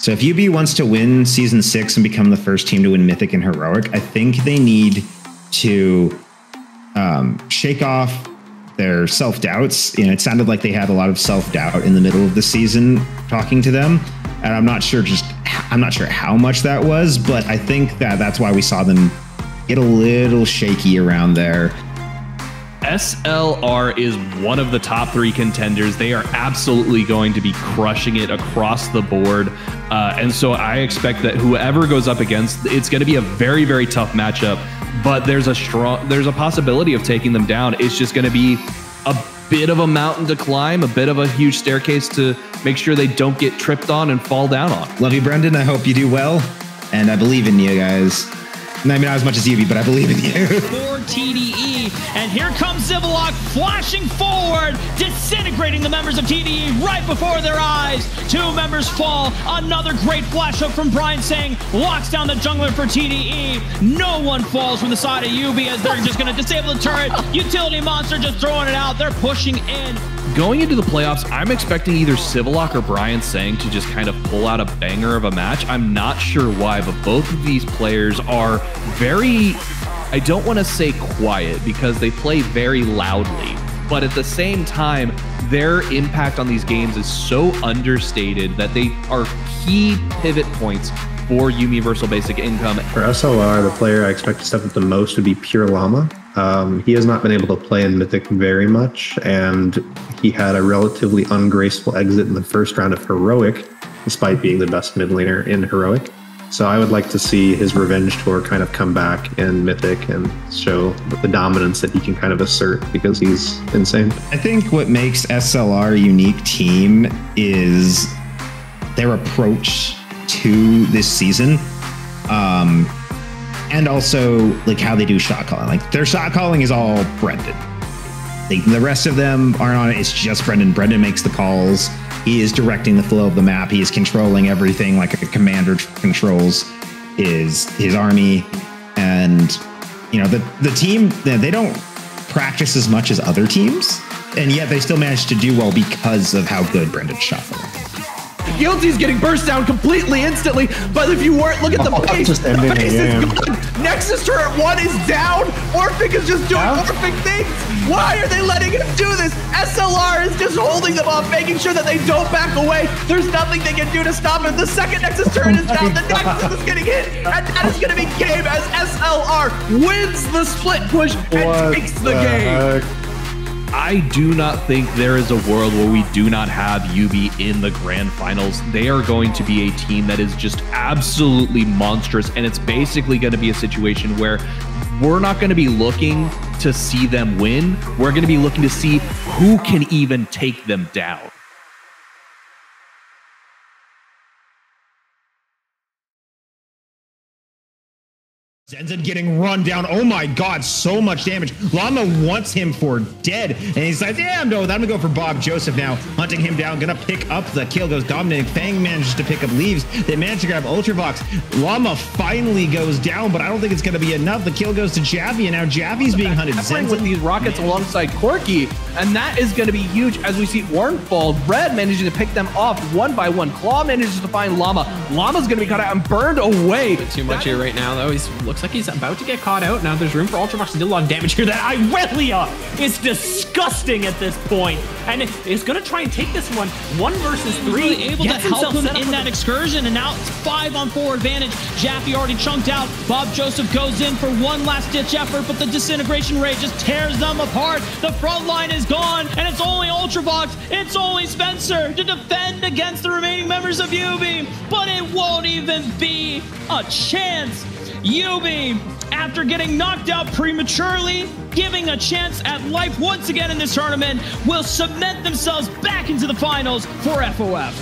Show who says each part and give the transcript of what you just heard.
Speaker 1: So if UB wants to win Season 6 and become the first team to win Mythic and Heroic, I think they need to shake off their self-doubts. You know, it sounded like they had a lot of self-doubt in the middle of the season talking to them. And I'm not sure how much that was, but I think that's why we saw them get a little shaky around there.
Speaker 2: SLR is one of the top 3 contenders. They are absolutely going to be crushing it across the board. And so I expect that whoever goes up against, it's going to be a very, very tough matchup, but there's a possibility of taking them down. It's just going to be a bit of a mountain to climb, a bit of a huge staircase to make sure they don't get tripped on and fall down on.
Speaker 1: Love you, Brendan. I hope you do well. And I believe in you guys. I mean, not as much as Yubi, but I believe in you.
Speaker 3: For TDE, and here comes Zivalock flashing forward, disintegrating the members of TDE right before their eyes. 2 members fall. Another great flash up from Brian saying, locks down the jungler for TDE. No one falls from the side of Yubi as they're just going to disable the turret. Utility monster just throwing it out. They're pushing in.
Speaker 2: Going into the playoffs, I'm expecting either Zivalock or Brian Sang to just kind of pull out a banger of a match. I'm not sure why, but both of these players are very, I don't want to say quiet because they play very loudly, but at the same time, their impact on these games is so understated that they are key pivot points for Universal Basic Income.
Speaker 4: For SLR, the player I expect to step up the most would be Pure Llama. He has not been able to play in Mythic very much, and he had a relatively ungraceful exit in the first round of Heroic, despite being the best mid laner in Heroic. So I would like to see his revenge tour kind of come back in Mythic and show the dominance that he can kind of assert because he's insane.
Speaker 1: I think what makes SLR a unique team is their approach to this season. And also like how they do shot calling. Like their shot calling is all Brendan. The rest of them aren't on it. It's just Brendan. Brendan makes the calls. He is directing the flow of the map. He is controlling everything like a commander controls his army. And you know, the team, they don't practice as much as other teams, and yet they still manage to do well because of how good Brendan's shot calling.
Speaker 2: Guilty's getting burst down completely instantly, but if you weren't, look at the base. The base is gone. Nexus turret 1 is down. Orphic is just doing Orphic things. Why are they letting him do this? SLR is just holding them off, making sure that they don't back away. There's nothing they can do to stop it. The second Nexus turret is down, the Nexus is getting hit, and that is going to be game as SLR wins the split push and takes the game. I do not think there is a world where we do not have YUBI in the grand finals. They are going to be a team that is just absolutely monstrous, and it's basically going to be a situation where we're not going to be looking to see them win. We're going to be looking to see who can even take them down.
Speaker 1: Zenzen getting run down. Oh my god, so much damage. Llama wants him for dead, and he's like, yeah, I'm gonna go for Bob Joseph now. Hunting him down, gonna pick up the kill, goes dominating. Fang manages to pick up leaves. They manage to grab Ultravox. Llama finally goes down, but I don't think it's gonna be enough. The kill goes to Javi, and now Javi's being hunted.
Speaker 2: Zenzen with these rockets alongside Corky, and that is gonna be huge as we see Warren fall. Red managing to pick them off one by one. Claw manages to find Llama. Llama's gonna be cut out and burned away.
Speaker 5: Too much here right now, though. He looks like he's about to get caught out. Now there's room for Ultravox to deal a lot of damage here. That Irelia is disgusting at this point, and is going to try and take this one 1 versus 3.
Speaker 3: Really able to help him in that excursion, and now it's 5-on-4 advantage. Jaffe already chunked out. Bob Joseph goes in for one last ditch effort, but the disintegration ray just tears them apart. The front line is gone, and it's only Ultravox, it's only Spencer to defend against the remaining members of YUBI, but it won't even be a chance. YUBI, after getting knocked out prematurely, giving a chance at life once again in this tournament, will cement themselves back into the finals for FOF.